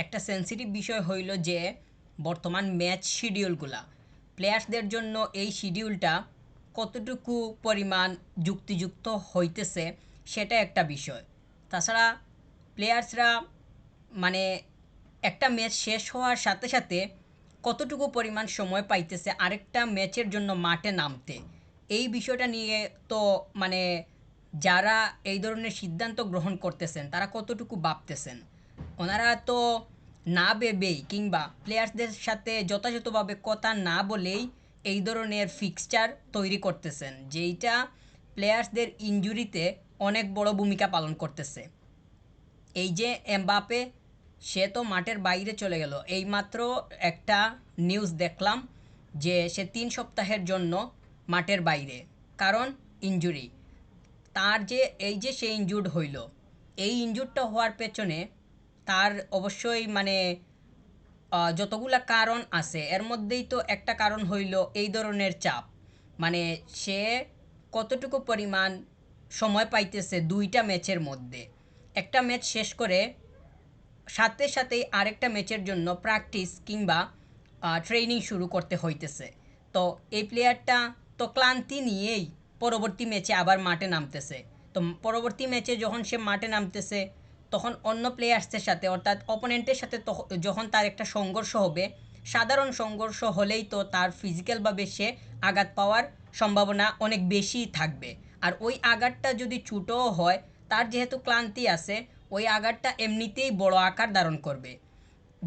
একটা সেন্সিটিভ বিষয় হইল যে বর্তমান ম্যাচ শিডিউলগুলা প্লেয়ার্সদের জন্য এই শিডিউলটা কতটুকু পরিমাণ যুক্তিযুক্ত হইতেছে সেটা একটা বিষয়। তাছাড়া প্লেয়ার্সরা মানে একটা ম্যাচ শেষ হওয়ার সাথে সাথে কতটুকু পরিমাণ সময় পাইতেছে আরেকটা ম্যাচের জন্য মাঠে নামতে, এই বিষয়টা নিয়ে তো মানে যারা এই ধরনের সিদ্ধান্ত গ্রহণ করতেছেন তারা কতটুকু ভাবতেছেন। ওনারা তো না ভেবেই কিংবা প্লেয়ার্সদের সাথে যথাযথভাবে কথা না বলেই এই ধরনের ফিক্সচার তৈরি করতেছেন, যেইটা প্লেয়ার্সদের ইনজুরিতে অনেক বড় ভূমিকা পালন করতেছে। এই যে এমবাপে, সে তো মাঠের বাইরে চলে গেল, এইমাত্র একটা নিউজ দেখলাম যে সে 3 সপ্তাহের জন্য মাঠের বাইরে, কারণ ইনজুরি। তার যে এই যে সে ইনজুর্ড হইল, এই ইনজুরটা হওয়ার পেছনে তার অবশ্যই মানে যতগুলা কারণ আছে এর মধ্যেই তো একটা কারণ হইল এই ধরনের চাপ। মানে সে কতটুকু পরিমাণ সময় পাইতেছে দুইটা ম্যাচের মধ্যে, একটা ম্যাচ শেষ করে সাথে সাথেই আরেকটা ম্যাচের জন্য প্র্যাকটিস কিংবা ট্রেনিং শুরু করতে হইতেছে। তো এই প্লেয়ারটা তো ক্লান্তি নিয়েই পরবর্তী ম্যাচে আবার মাঠে নামতেছে। তো পরবর্তী ম্যাচে যখন সে মাঠে নামতেছে তখন অন্য প্লেয়ার্সদের সাথে অর্থাৎ অপোনেন্টের সাথে যখন তার একটা সংঘর্ষ হবে, সাধারণ সংঘর্ষ হলেই তো তার ফিজিক্যালভাবে সে আঘাত পাওয়ার সম্ভাবনা অনেক বেশি থাকবে। আর ওই আঘাতটা যদি ছোটও হয়, তার যেহেতু ক্লান্তি আছে, ওই আঘাতটা এমনিতেই বড় আকার ধারণ করবে।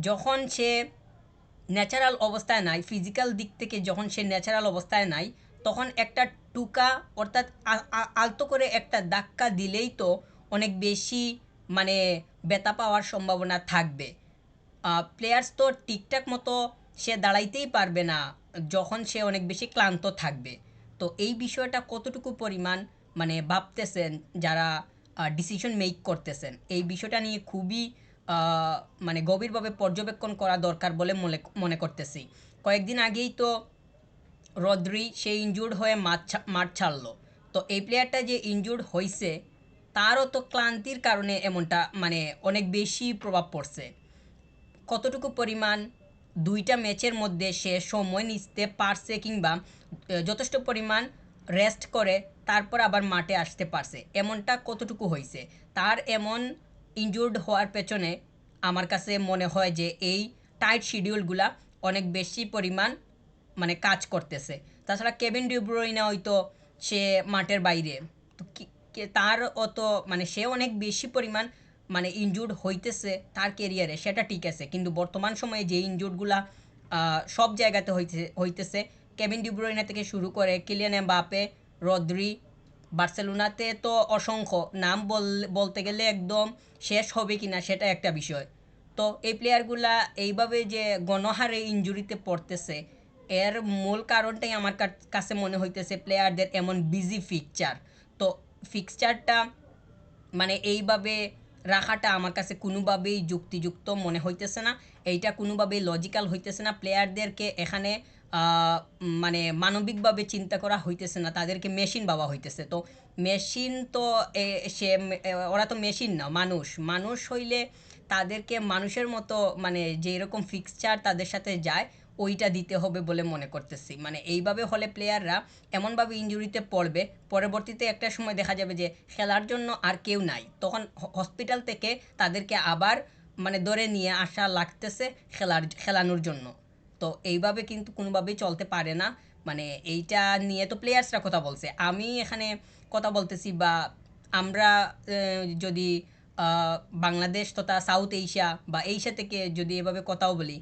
যখন সে ন্যাচারাল অবস্থায় নাই, ফিজিক্যাল দিক থেকে যখন সে ন্যাচারাল অবস্থায় নাই, তখন একটা টুকা অর্থাৎ আলতো করে একটা ধাক্কা দিলেই তো অনেক বেশি মানে ব্যথা পাওয়ার সম্ভাবনা থাকবে। প্লেয়ার্স তো ঠিকঠাক মতো সে দাঁড়াইতেই পারবে না যখন সে অনেক বেশি ক্লান্ত থাকবে। তো এই বিষয়টা কতটুকু পরিমাণ মানে ভাবতেছেন যারা ডিসিশন মেক করতেছেন, এই বিষয়টা নিয়ে খুবই মানে গভীরভাবে পর্যবেক্ষণ করা দরকার বলে মনে করতেছি। কয়েকদিন আগেই তো রদ্রি সে ইনজুর্ড হয়ে মাঠ ছাড়লো। তো এই প্লেয়ারটা যে ইনজুর্ড হয়েছে, তারও তো ক্লান্তির কারণে এমনটা মানে অনেক বেশি প্রভাব পড়ছে। কতটুকু পরিমাণ দুইটা ম্যাচের মধ্যে সে সময় নিতে পারছে কিংবা যথেষ্ট পরিমাণ রেস্ট করে তারপর আবার মাঠে আসতে পারছে, এমনটা কতটুকু হয়েছে। তার এমন ইনজুর্ড হওয়ার পেছনে আমার কাছে মনে হয় যে এই টাইট শিডিউলগুলা অনেক বেশি পরিমাণ মানে কাজ করতেছে। তাছাড়া কেভিন ডিব্রুইনা হয়তো সে মাঠের বাইরে, তো তার অত মানে সে অনেক বেশি পরিমাণ মানে ইনজুর্ড হইতেছে তার কেরিয়ারে, সেটা ঠিক আছে, কিন্তু বর্তমান সময়ে যে ইনজুর্ডগুলা সব জায়গাতে হইতেছে, কেভিন ডিব্রুইনা থেকে শুরু করে কিলিয়ান এমবাপে, রদ্রি, বার্সেলোনাতে তো অসংখ্য নাম বলতে গেলে একদম শেষ হবে কিনা সেটা একটা বিষয়। তো এই প্লেয়ারগুলা এইভাবে যে গণহারে ইনজুরিতে পড়তেছে, এর মূল কারণটাই আমার কাছে মনে হইতেছে প্লেয়ারদের এমন বিজি ফিকচার। তো ফিক্সচারটা মানে এইভাবে রাখাটা আমার কাছে কোনোভাবেই যুক্তিযুক্ত মনে হইতেছে না। এইটা কোনোভাবেই লজিক্যাল হইতেছে না। প্লেয়ারদেরকে এখানে মানে মানবিকভাবে চিন্তা করা হইতেছে না, তাদেরকে মেশিন ভাবা হইতেছে। তো মেশিন তো সে ওরা তো মেশিন না, মানুষ। মানুষ হইলে তাদেরকে মানুষের মতো মানে যে এরকম ফিক্সচার তাদের সাথে যায় ওইটা দিতে হবে বলে মনে করতেছি। মানে এইভাবে হলে প্লেয়াররা এমনভাবে ইনজুরিতে পড়বে, পরবর্তীতে একটা সময় দেখা যাবে যে খেলার জন্য আর কেউ নাই, তখন হসপিটাল থেকে তাদেরকে আবার মানে ধরে নিয়ে আসা লাগতেছে খেলানোর জন্য। তো এইভাবে কিন্তু কোনোভাবেই চলতে পারে না। মানে এইটা নিয়ে তো প্লেয়ার্সরা কথা বলছে, আমি এখানে কথা বলতেছি বা আমরা যদি বাংলাদেশ তথা সাউথ এশিয়া বা এশিয়া থেকে যদি এভাবে কথাও বলি,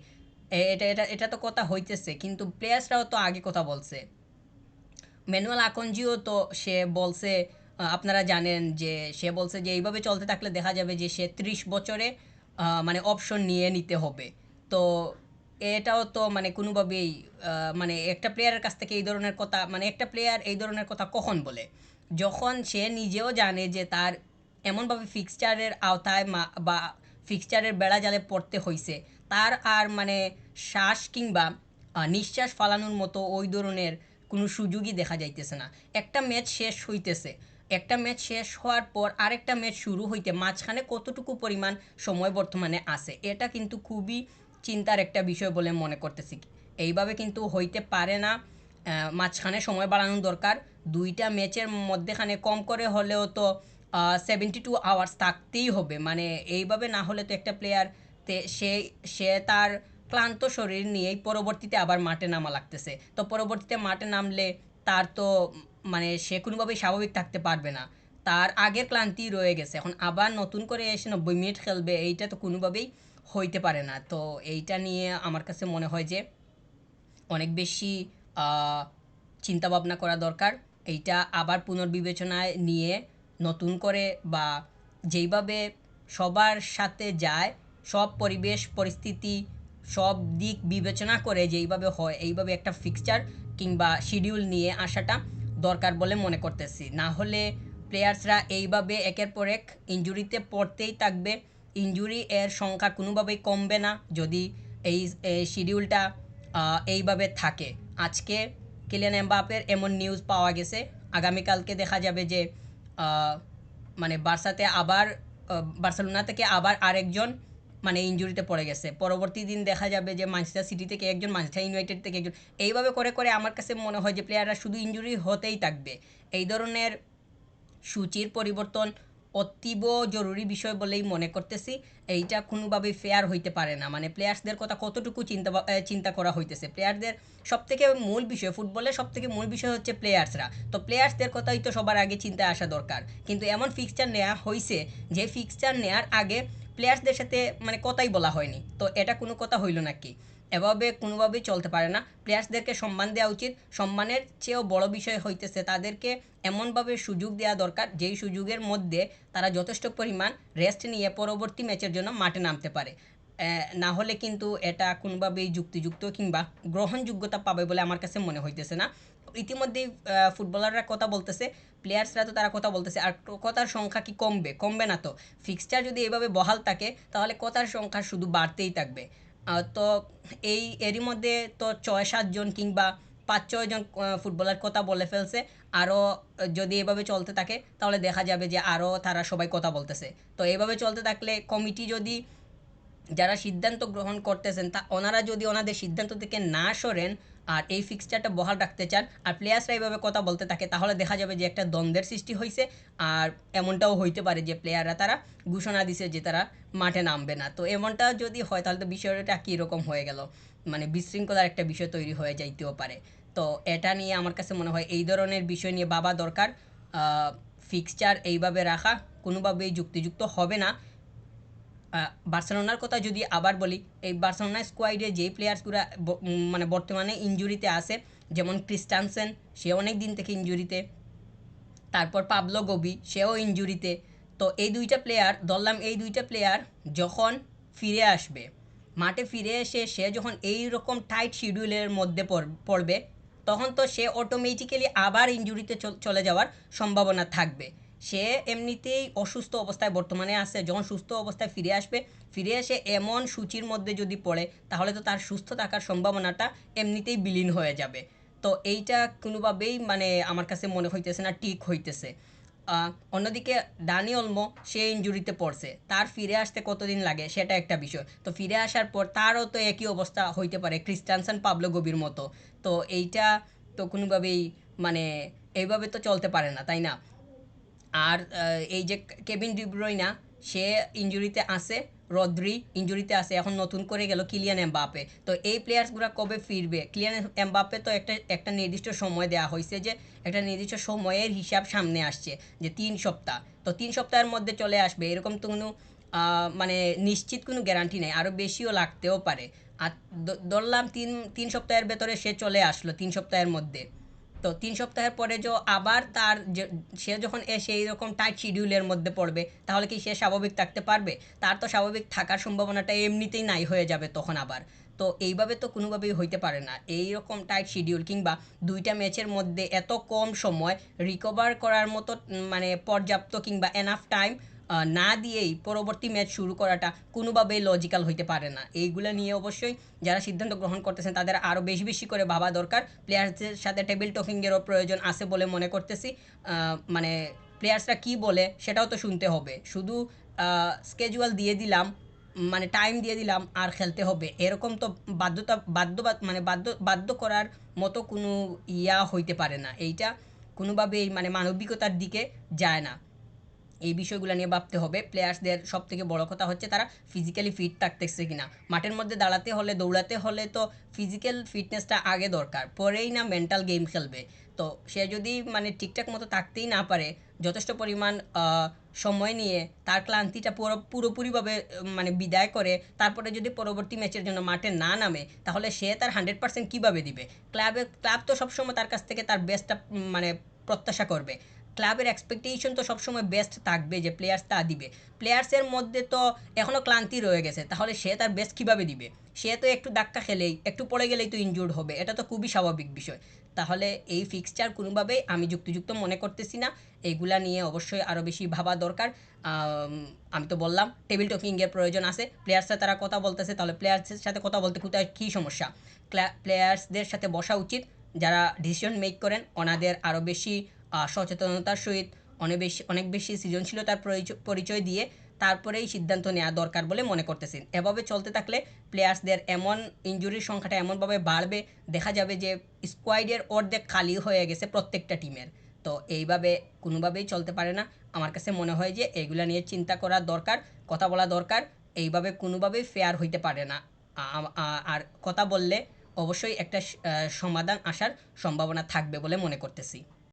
এটা তো কথা হইতেছে, কিন্তু প্লেয়ার্সরাও তো আগে কথা বলছে। ম্যানুয়াল আকনজিও তো সে বলছে, আপনারা জানেন যে সে বলছে যে এইভাবে চলতে থাকলে দেখা যাবে যে সে 30 বছরে মানে অপশন নিয়ে নিতে হবে। তো এটাও তো মানে কোনোভাবেই মানে একটা প্লেয়ারের কাছ থেকে এই ধরনের কথা, মানে একটা প্লেয়ার এই ধরনের কথা কখন বলে, যখন সে নিজেও জানে যে তার এমনভাবে ফিক্সচারের আওতায় বা ফিক্সচারের বেড়াজালে পড়তে হয়েছে, তার আর মানে শ্বাস কিংবা নিঃশ্বাস ফালানোর মতো ওই ধরনের কোনো সুযোগই দেখা যাইতেছে না। একটা ম্যাচ শেষ হইতেছে, একটা ম্যাচ শেষ হওয়ার পর আরেকটা ম্যাচ শুরু হইতে মাঝখানে কতটুকু পরিমাণ সময় বর্তমানে আছে, এটা কিন্তু খুবই চিন্তার একটা বিষয় বলে মনে করতেছি। এইভাবে কিন্তু হইতে পারে না। মাঝখানে সময় বাড়ানো দরকার। দুইটা ম্যাচের মধ্যেখানে কম করে হলেও তো 72 আওয়ার্স থাকতেই হবে। মানে এইভাবে না হলে তো একটা প্লেয়ার সে সে তার ক্লান্ত শরীর নিয়েই পরবর্তীতে আবার মাঠে নামা লাগতেছে। তো পরবর্তীতে মাঠে নামলে তার তো মানে সে কোনোভাবেই স্বাভাবিক থাকতে পারবে না। তার আগের ক্লান্তি রয়ে গেছে, এখন আবার নতুন করে এসে 90 মিনিট খেলবে, এইটা তো কোনোভাবেই হইতে পারে না। তো এইটা নিয়ে আমার কাছে মনে হয় যে অনেক বেশি আহ, চিন্তাভাবনা করা দরকার। এইটা আবার পুনর্বিবেচনায় নিয়ে নতুন করে বা যেইভাবে সবার সাথে যায়, সব পরিবেশ পরিস্থিতি সব দিক বিবেচনা করে যেইভাবে হয় এইভাবে একটা ফিক্সচার কিংবা শিডিউল নিয়ে আসাটা দরকার বলে মনে করতেছি। না হলে প্লেয়ার্সরা এইভাবে একের পর এক ইনজুরিতে পড়তেই থাকবে। ইনজুরি এর সংখ্যা কোনোভাবেই কমবে না যদি এই শিডিউলটা এইভাবে থাকে। আজকে কিলিয়ান এমবাপ্পের এমন নিউজ পাওয়া গেছে, আগামীকালকে দেখা যাবে যে আহ, মানে বার্সাতে আবার বার্সেলোনা থেকে আবার আরেকজন মানে ইনজুরিতে পড়ে গেছে। পরবর্তী দিন দেখা যাবে যে ম্যানচেস্টার সিটি থেকে একজন, ম্যানচেস্টার ইউনাইটেড থেকে একজন। এইভাবে করে করে আমার কাছে মনে হয় যে প্লেয়াররা শুধু ইনজুরি হতেই থাকবে। এই ধরনের সূচির পরিবর্তন অতীব জরুরি বিষয় বলেই মনে করতেছি। এইটা কোনোভাবেই ফেয়ার হইতে পারে না। মানে প্লেয়ার্সদের কথা কতটুকু চিন্তা করা হইতেছে। প্লেয়ারদের সবথেকে মূল বিষয়, ফুটবলের সবথেকে মূল বিষয় হচ্ছে প্লেয়ার্সরা। তো প্লেয়ার্সদের কথাই তো সবার আগে চিন্তায় আসা দরকার। কিন্তু এমন ফিক্সচার নেওয়া হয়েছে যে ফিক্সচার নেওয়ার আগে প্লেয়ার্সদের সাথে মানে কথাই বলা হয়নি। তো এটা কোনো কথা হইল নাকি? এভাবে কোনোভাবেই চলতে পারে না। প্লেয়ার্সদেরকে সম্মান দেওয়া উচিত। সম্মানের চেয়েও বড় বিষয় হইতেছে তাদেরকে এমনভাবে সুযোগ দেওয়া দরকার যেই সুযোগের মধ্যে তারা যথেষ্ট পরিমাণ রেস্ট নিয়ে পরবর্তী ম্যাচের জন্য মাঠে নামতে পারে। না হলে কিন্তু এটা কোনোভাবেই যুক্তিযুক্ত কিংবা গ্রহণযোগ্যতা পাবে বলে আমার কাছে মনে হইতেছে না। ইতিমধ্যেই ফুটবলাররা কথা বলতেছে, প্লেয়ার্সরা তো তারা কথা বলতেছে, আর কথার সংখ্যা কি কমবে? কমবে না তো। ফিক্সচার যদি এভাবে বহাল থাকে তাহলে কথার সংখ্যা শুধু বাড়তেই থাকবে। তো এরই মধ্যে তো 6-7 জন কিংবা 5-6 জন ফুটবলার কথা বলে ফেলছে। আরও যদি এভাবে চলতে থাকে তাহলে দেখা যাবে যে আরও তারা সবাই কথা বলতেছে। তো এভাবে চলতে থাকলে কমিটি যদি, যারা সিদ্ধান্ত গ্রহণ করতেছেন তা ওনারা যদি ওনাদের সিদ্ধান্ত থেকে না সরেন আর এই ফিক্সচারটা বহাল রাখতে চান আর প্লেয়ার্সরা এইভাবে কথা বলতে থাকে তাহলে দেখা যাবে যে একটা দ্বন্দ্বের সৃষ্টি হয়েছে। আর এমনটাও হইতে পারে যে প্লেয়াররা তারা ঘোষণা দিছে যে তারা মাঠে নামবে না। তো এমনটা যদি হয় তাহলে তো বিষয়টা কীরকম হয়ে গেল, মানে বিশৃঙ্খলার একটা বিষয় তৈরি হয়ে যাইতেও পারে। তো এটা নিয়ে আমার কাছে মনে হয় এই ধরনের বিষয় নিয়ে ভাবা দরকার। ফিক্সচার এইভাবে রাখা কোনোভাবেই যুক্তিযুক্ত হবে না। বার্সেলোনার কথা যদি আবার বলি, এই বার্সেলোনা স্কোয়াডে যেই প্লেয়ার্সগুলো মানে বর্তমানে ইনজুরিতে আছে, যেমন ক্রিস্টানসেন, সে অনেক দিন থেকে ইনজুরিতে। তারপর পাবলো গবি, সেও ইনজুরিতে। তো এই দুইটা প্লেয়ার ধরলাম, এই দুইটা প্লেয়ার যখন ফিরে আসবে, মাঠে ফিরে এসে সে যখন এই রকম টাইট শিডিউলের মধ্যে পড়বে, তখন তো সে অটোমেটিক্যালি আবার ইনজুরিতে চলে যাওয়ার সম্ভাবনা থাকবে। সে এমনিতেই অসুস্থ অবস্থায় বর্তমানে আছে, যখন সুস্থ অবস্থায় ফিরে আসবে, ফিরে এসে এমন সূচির মধ্যে যদি পড়ে তাহলে তো তার সুস্থ থাকার সম্ভাবনাটা এমনিতেই বিলীন হয়ে যাবে। তো এইটা কোনোভাবেই মানে আমার কাছে মনে হইতেছে না ঠিক হইতেছে। অন্যদিকে ডানি অলমো, সে ইনজুরিতে পড়ছে, তার ফিরে আসতে কতদিন লাগে সেটা একটা বিষয়। তো ফিরে আসার পর তারও তো একই অবস্থা হইতে পারে ক্রিস্টানসেন পাবলো গবির মতো। তো এইটা তো কোনোভাবেই মানে এইভাবে তো চলতে পারে না, তাই না? আর এই যে কেভিন ডিব্রয়না, সে ইনজুরিতে আছে। রদ্রি ইনজুরিতে আছে। এখন নতুন করে গেল কিলিয়ান এমবাপে। তো এই প্লেয়ার্সগুলো কবে ফিরবে? কিলিয়ান এমবাপে তো একটা একটা নির্দিষ্ট সময় দেওয়া হয়েছে, যে একটা নির্দিষ্ট সময়ের হিসাব সামনে আসছে যে 3 সপ্তাহ। তো 3 সপ্তাহের মধ্যে চলে আসবে এরকম তো কোনো মানে নিশ্চিত কোনো গ্যারান্টি নেই, আরও বেশিও লাগতেও পারে। আর ধরলাম তিন তিন সপ্তাহের ভেতরে সে চলে আসলো 3 সপ্তাহের মধ্যে। তো 3 সপ্তাহের পরে আবার তার সে যখন এসে এইরকম টাইট শিডিউলের মধ্যে পড়বে তাহলে কি সে স্বাভাবিক থাকতে পারবে? তার তো স্বাভাবিক থাকার সম্ভাবনাটা এমনিতেই নাই হয়ে যাবে তখন আবার। তো এইভাবে তো কোনোভাবেই হইতে পারে না। এই রকম টাইট শিডিউল কিংবা দুইটা ম্যাচের মধ্যে এত কম সময় রিকভার করার মতো মানে পর্যাপ্ত কিংবা এনাফ টাইম না দিয়েই পরবর্তী ম্যাচ শুরু করাটা কোনোভাবেই লজিক্যাল হইতে পারে না। এইগুলো নিয়ে অবশ্যই যারা সিদ্ধান্ত গ্রহণ করতেছেন তাদের আরও বেশি বেশি করে ভাবা দরকার। প্লেয়ার্সদের সাথে টেবিল টকিংয়েরও প্রয়োজন আছে বলে মনে করতেছি। মানে প্লেয়ার্সরা কি বলে সেটাও তো শুনতে হবে। শুধু স্কেজুয়াল দিয়ে দিলাম, মানে টাইম দিয়ে দিলাম আর খেলতে হবে, এরকম তো মানে বাধ্য করার মতো কোনো হইতে পারে না এইটা। কোনোভাবেই মানে মানবিকতার দিকে যায় না। এই বিষয়গুলো নিয়ে ভাবতে হবে। প্লেয়ার্সদের সব থেকে বড় কথা হচ্ছে তারা ফিজিক্যালি ফিট থাকতেছে কিনা। মাঠের মধ্যে দাঁড়াতে হলে, দৌড়াতে হলে তো ফিজিক্যাল ফিটনেসটা আগে দরকার, পরেই না মেন্টাল গেম খেলবে। তো সে যদি মানে ঠিকঠাক মতো থাকতেই না পারে, যথেষ্ট পরিমাণ সময় নিয়ে তার ক্লান্তিটা পুরোপুরিভাবে মানে বিদায় করে তারপরে যদি পরবর্তী ম্যাচের জন্য মাঠে না নামে, তাহলে সে তার 100% কীভাবে দিবে? ক্লাব তো সবসময় তার কাছ থেকে তার বেস্টটা মানে প্রত্যাশা করবে। ক্লাবের এক্সপেকটেশন তো সবসময় বেস্ট থাকবে যে প্লেয়ার্স তা দিবে। প্লেয়ার্সের মধ্যে তো এখনও ক্লান্তি রয়ে গেছে, তাহলে সে তার বেস্ট কীভাবে দিবে? সে তো একটু ধাক্কা খেলেই, একটু পড়ে গেলেই তো ইনজুর্ড হবে, এটা তো খুবই স্বাভাবিক বিষয়। তাহলে এই ফিক্সচার কোনোভাবেই আমি যুক্তিযুক্ত মনে করতেছি না। এইগুলা নিয়ে অবশ্যই আরও বেশি ভাবা দরকার। আমি তো বললাম টেবিল টকিংয়ের প্রয়োজন আছে। প্লেয়ার্সরা তারা কথা বলতেছে, তাহলে প্লেয়ার্সের সাথে কথা বলতে কোথায় কী সমস্যা? প্লেয়ার্সদের সাথে বসা উচিত, যারা ডিসিশন মেক করেন ওনাদের আরও বেশি সচেতনতার সহিত অনেক বেশি সৃজনশীলতার পরিচয় দিয়ে তারপরেই সিদ্ধান্ত নেওয়া দরকার বলে মনে করতেছি। এভাবে চলতে থাকলে প্লেয়ার্সদের এমন ইনজুরির সংখ্যাটা এমনভাবে বাড়বে, দেখা যাবে যে স্কোয়াডের অর্ধেক খালি হয়ে গেছে প্রত্যেকটা টিমের। তো এইভাবে কোনোভাবেই চলতে পারে না। আমার কাছে মনে হয় যে এইগুলা নিয়ে চিন্তা করা দরকার, কথা বলা দরকার। এইভাবে কোনোভাবেই ফেয়ার হইতে পারে না। আর কথা বললে অবশ্যই একটা সমাধান আসার সম্ভাবনা থাকবে বলে মনে করতেছি।